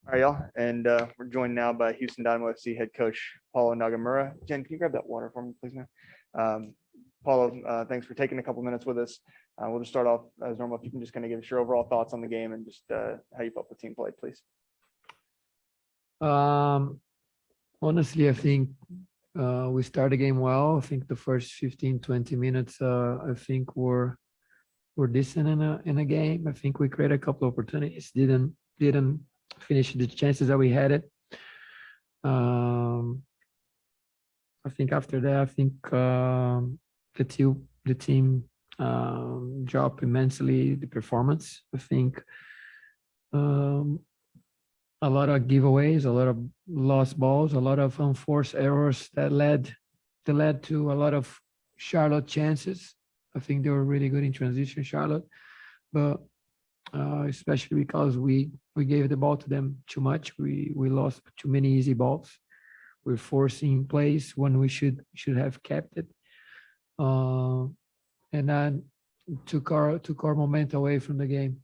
All right, y'all, and we're joined now by Houston Dynamo FC head coach Paulo Nagamura. Jen, can you grab that water for me, please, man? Paulo, thanks for taking a couple minutes with us. We'll just start off as normal. If you can just kind of give us your overall thoughts on the game and just how you felt the team played, please. Honestly, I think we started the game well. I think the first 15, 20 minutes, I think were decent in a game. I think we created a couple of opportunities. Didn't finish the chances that we had it. I think after that, I think the team dropped immensely the performance. I think a lot of giveaways, a lot of lost balls, a lot of unforced errors that led to a lot of Charlotte chances. I think they were really good in transition, Charlotte, but especially because we gave the ball to them too much. We lost too many easy balls. We're forcing plays when we should have kept it, and then took our momentum away from the game.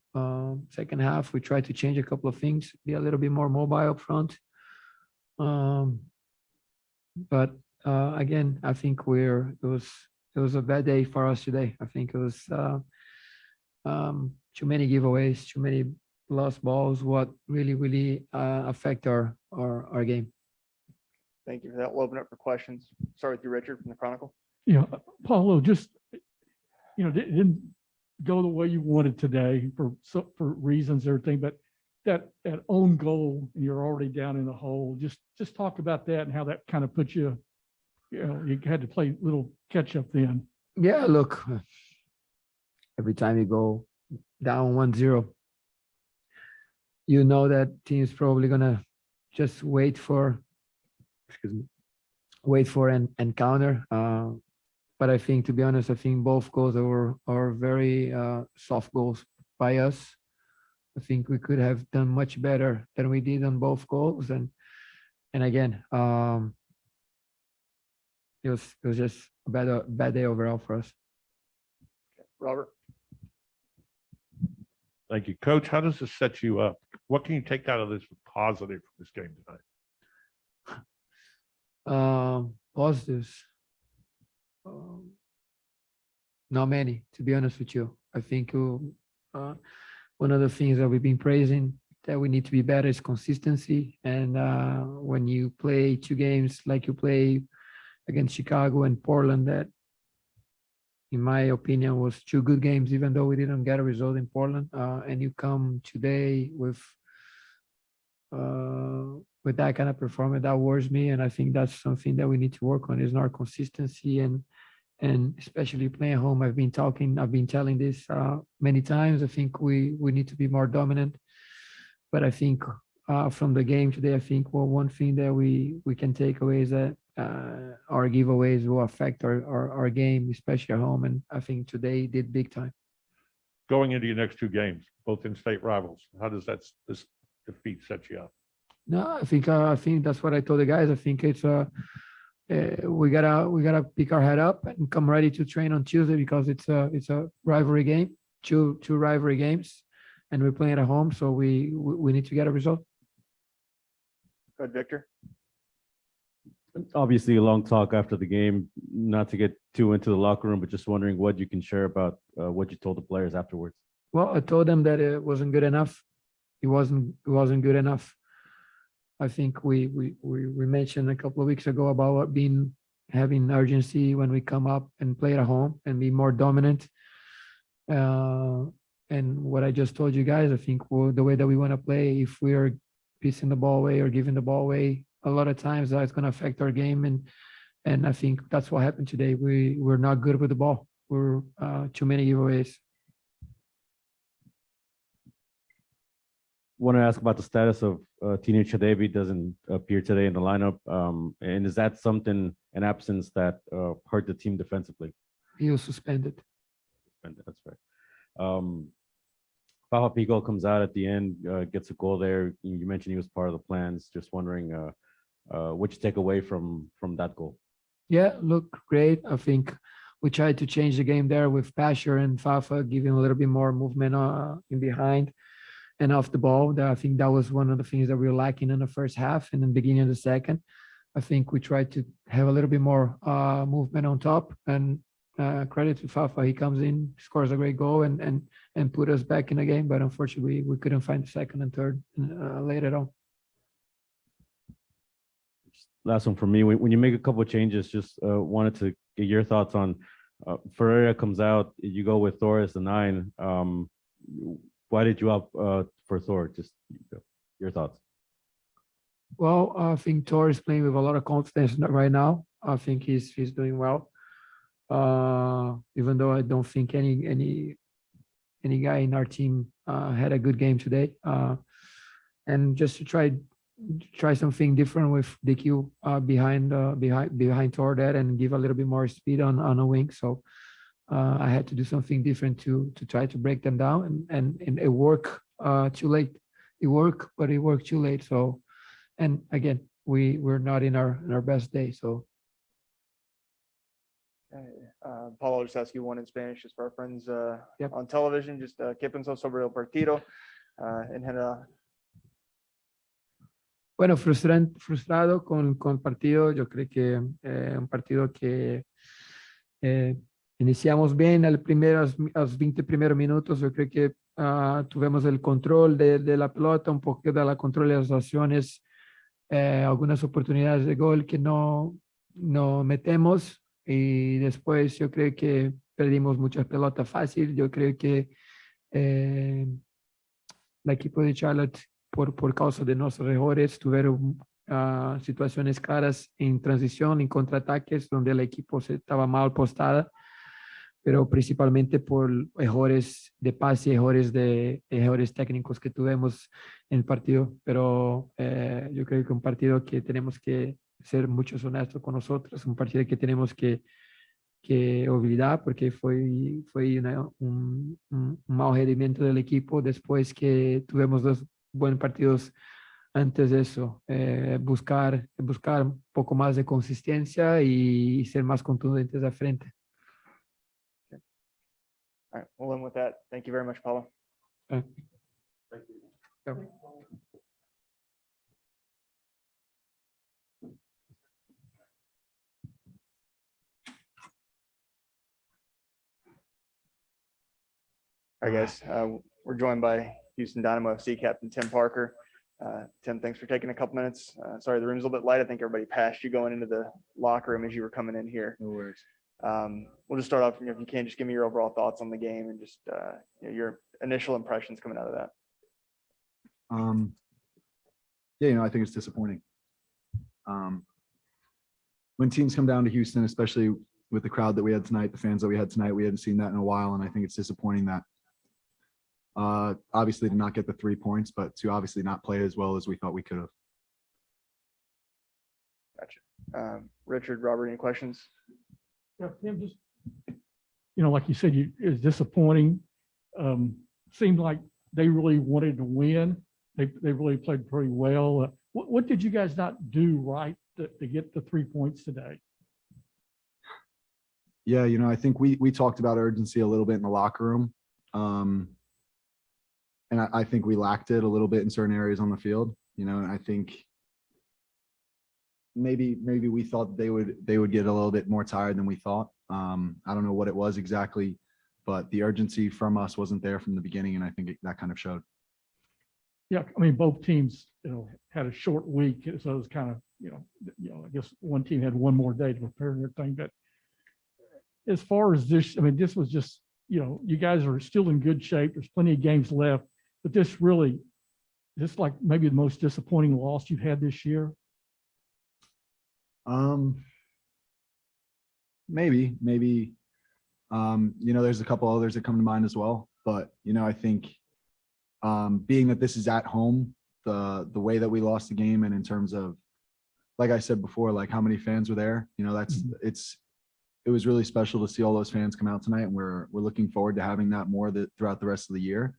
Second half, we tried to change a couple of things, be a little bit more mobile up front. But again, I think it was a bad day for us today. I think it was too many giveaways, too many lost balls, what really affect our game. Thank you for that. We'll open up for questions. Start with you, Richard, from the Chronicle. Yeah, Paulo, just, it didn't go the way you wanted today for reasons, everything, but that own goal, and you're already down in the hole. Just talk about that and how that kind of put you, you had to play a little catch up then. Yeah, look, every time you go down 1-0, you know that team's probably gonna just wait for and counter. But I think, to be honest, I think both goals are very soft goals by us. I think we could have done much better than we did on both goals, and again, it was just a bad day overall for us. Robert. Thank you, Coach. How does this set you up? What can you take out of this positive from this game tonight? Positives. Not many, to be honest with you. I think one of the things that we've been praising that we need to be better is consistency. And when you play two games like you play against Chicago and Portland, that, in my opinion, was two good games, even though we didn't get a result in Portland. And you come today with that kind of performance, that worries me. And I think that's something that we need to work on, is our consistency, and especially playing at home. I've been telling this many times. I think we need to be more dominant. But I think from the game today, I think, well, one thing that we can take away is that our giveaways will affect our game, especially at home. And I think today did big time. Going into your next two games, both in-state rivals, how does this defeat set you up? No, I think that's what I told the guys. I think it's we gotta pick our head up and come ready to train on Tuesday, because it's a rivalry game, two rivalry games, and we're playing at home, so we need to get a result. Go ahead, Victor. Obviously, a long talk after the game, not to get too into the locker room, but just wondering what you can share about what you told the players afterwards. Well, I told them that it wasn't good enough. It wasn't good enough. I think we mentioned a couple of weeks ago about having urgency when we come up and play at home and be more dominant. And what I just told you guys, I think the way that we want to play, if we are piecing the ball away or giving the ball away, a lot of times that's going to affect our game. And I think that's what happened today. We're not good with the ball. We're too many giveaways. Want to ask about the status of Teenage Chadebi. Doesn't appear today in the lineup, and is that something, an absence that hurt the team defensively? He was suspended. That's right. Papa Pico comes out at the end, gets a goal there. You mentioned he was part of the plans. Just wondering what you take away from that goal. Yeah, look, great. I think we tried to change the game there with Pasher and Fafa, giving a little bit more movement in behind. and off the ball. I think that was one of the things that we were lacking in the first half and in the beginning of the second. I think we tried to have a little bit more movement on top, and credit to Fafa. He comes in, scores a great goal, and put us back in the game. But unfortunately, we couldn't find the second and third later on. Last one for me. When you make a couple of changes, just wanted to get your thoughts on Ferreira comes out. You go with Thor as the 9. Why did you opt for Thor? Just your thoughts. Well, I think Thor is playing with a lot of confidence right now. I think he's doing well. Even though I don't think any guy in our team had a good game today. And just to try something different with DQ behind Thor there and give a little bit more speed on a wing. So I had to do something different to try to break them down, and it worked too late. It worked, but it worked too late. So, and again, we're not in our best day. So. Paulo, I'll just ask you one in Spanish, just for our friends Yep. on television. Just ¿qué pensó sobre el partido en general? Bueno, frustrado con el partido. Yo creo que un partido que iniciamos bien los 20 primeros minutos. Yo creo que tuvimos el control de la pelota, un poco de la control de las acciones, algunas oportunidades de gol que no metemos. Y después yo creo que perdimos muchas pelotas fácil. Yo creo que el equipo de Charlotte, por causa de nuestros errores, tuvieron situaciones claras en transición, en contraataques, donde el equipo estaba mal postada, pero principalmente por errores de pase, errores técnicos que tuvimos en el partido. Pero yo creo que un partido que tenemos que ser muchos honestos con nosotros, un partido que tenemos que olvidar, porque fue un mal rendimiento del equipo después que tuvimos 2 buenos partidos antes de eso. Buscar un poco más de consistencia y ser más contundentes de frente. All right, we'll end with that. Thank you very much, Paulo. Thank you. All right, guys, we're joined by Houston Dynamo FC captain Tim Parker. Tim, thanks for taking a couple minutes. Sorry, the room's a little bit light. I think everybody passed you going into the locker room as you were coming in here. No worries. We'll just start off, if you can, just give me your overall thoughts on the game and just your initial impressions coming out of that. Yeah, I think it's disappointing. When teams come down to Houston, especially with the crowd that we had tonight, the fans that we had tonight, we hadn't seen that in a while, and I think it's disappointing that obviously to not get the 3 points, but to obviously not play as well as we thought we could have. Gotcha. Richard, Robert, any questions? Yeah, Tim, just, like you said, it was disappointing. Seemed like they really wanted to win. They really played pretty well. What did you guys not do right to get the 3 points today? Yeah, I think we talked about urgency a little bit in the locker room. And I think we lacked it a little bit in certain areas on the field, and I think maybe we thought they would get a little bit more tired than we thought. I don't know what it was exactly, but the urgency from us wasn't there from the beginning, and I think that kind of showed. Yeah, I mean, both teams, had a short week, so it was kind of, I guess one team had one more day to prepare and everything. But as far as this, I mean, this was just, you guys are still in good shape. There's plenty of games left, but this like maybe the most disappointing loss you've had this year. Maybe, there's a couple others that come to mind as well, but, I think being that this is at home, the way that we lost the game, and in terms of, like I said before, like how many fans were there, it was really special to see all those fans come out tonight, and we're looking forward to having that more throughout the rest of the year.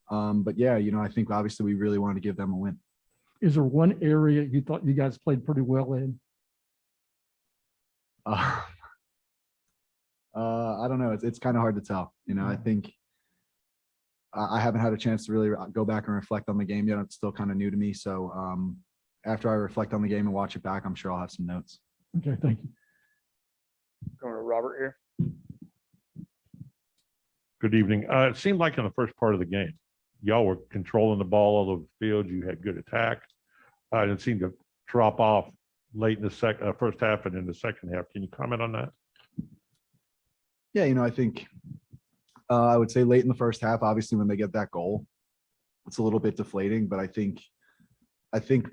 But yeah, I think obviously we really wanted to give them a win. Is there one area you thought you guys played pretty well in? I don't know. It's kind of hard to tell. I think I haven't had a chance to really go back and reflect on the game yet. It's still kind of new to me. So after I reflect on the game and watch it back, I'm sure I'll have some notes. Okay, thank you. Going to Robert here. Good evening. It seemed like in the first part of the game, y'all were controlling the ball all over the field. You had good attack. It seemed to drop off late in the first half and in the second half. Can you comment on that? Yeah, I think I would say late in the first half, obviously when they get that goal, it's a little bit deflating, but I think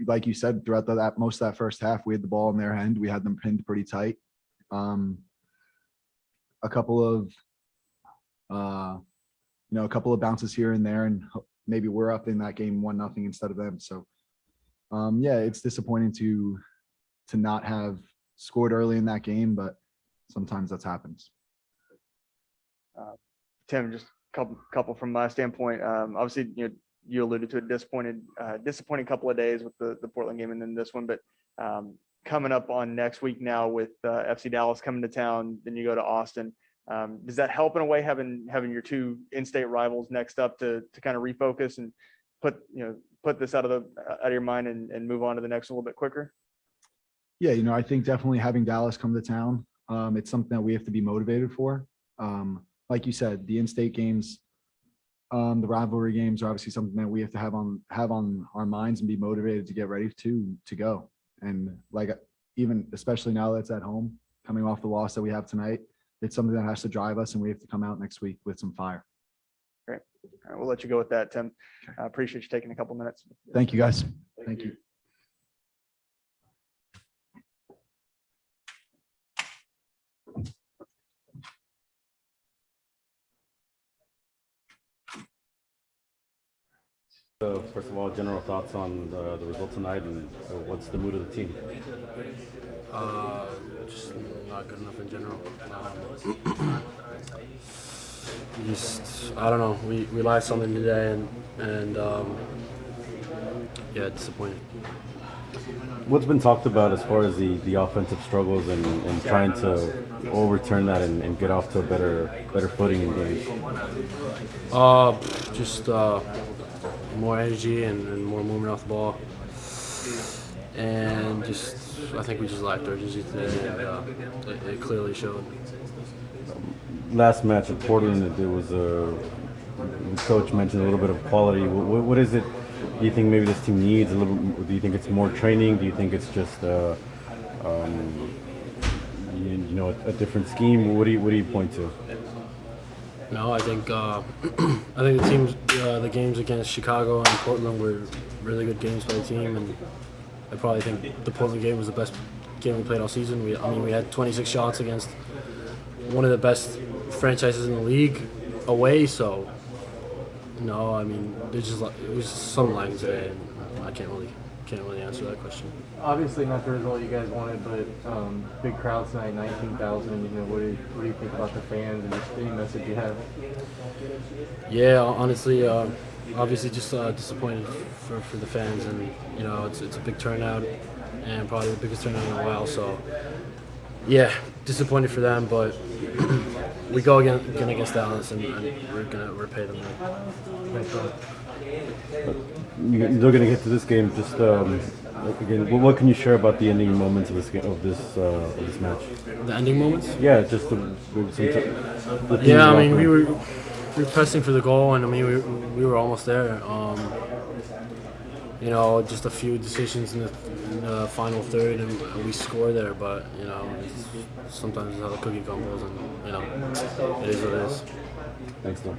like you said, throughout that most of that first half, we had the ball in their end. We had them pinned pretty tight. A couple of a couple of bounces here and there, and maybe we're up in that game 1-0 instead of them. So yeah, it's disappointing to not have scored early in that game, but sometimes that happens. Tim, just a couple from my standpoint. Obviously, you alluded to a disappointing couple of days with the Portland game and then this one, but coming up on next week now with FC Dallas coming to town, then you go to Austin. Does that help in a way having your two in-state rivals next up to kind of refocus and put this out of your mind and move on to the next a little bit quicker? Yeah, I think definitely having Dallas come to town, it's something that we have to be motivated for. Like you said, the in-state games, the rivalry games are obviously something that we have to have on our minds and be motivated to get ready to go. And even especially now that it's at home, coming off the loss that we have tonight, it's something that has to drive us, and we have to come out next week with some fire. Great. All right, we'll let you go with that, Tim. I appreciate you taking a couple minutes. Thank you, guys. Thank you. So first of all, general thoughts on the result tonight, and what's the mood of the team? Just not good enough in general. I don't know. We lacked something today, and yeah, disappointed. What's been talked about as far as the offensive struggles and trying to overturn that and get off to a better footing in games? Just more energy and more movement off the ball, and I think we just lacked urgency today, and it clearly showed. Last match at Portland, there was the coach mentioned a little bit of quality. What is it? Do you think maybe this team needs a little? Do you think it's more training? Do you think it's just a different scheme? What do you point to? No, I think the games against Chicago and Portland were really good games by the team, and I probably think the Portland game was the best game we played all season. We had 26 shots against one of the best franchises in the league away. So no, it was some lines today, and I can't really answer that question. Obviously not the result you guys wanted, but big crowd tonight, 19,000. What do you think about the fans and just any message you have? Yeah, honestly, obviously just disappointed for the fans, and it's a big turnout and probably the biggest turnout in a while. So yeah, disappointed for them, but we go again against Dallas, and we're gonna repay them. Thanks, bro. You're going to get to this game. Just again, what can you share about the ending moments of this game, of this match? The ending moments? Yeah, just the yeah. We were pressing for the goal, and we were almost there. Just a few decisions in the final third, and we score there. But sometimes it's how the cookie crumbles, and it is what it is. Thanks, Tom.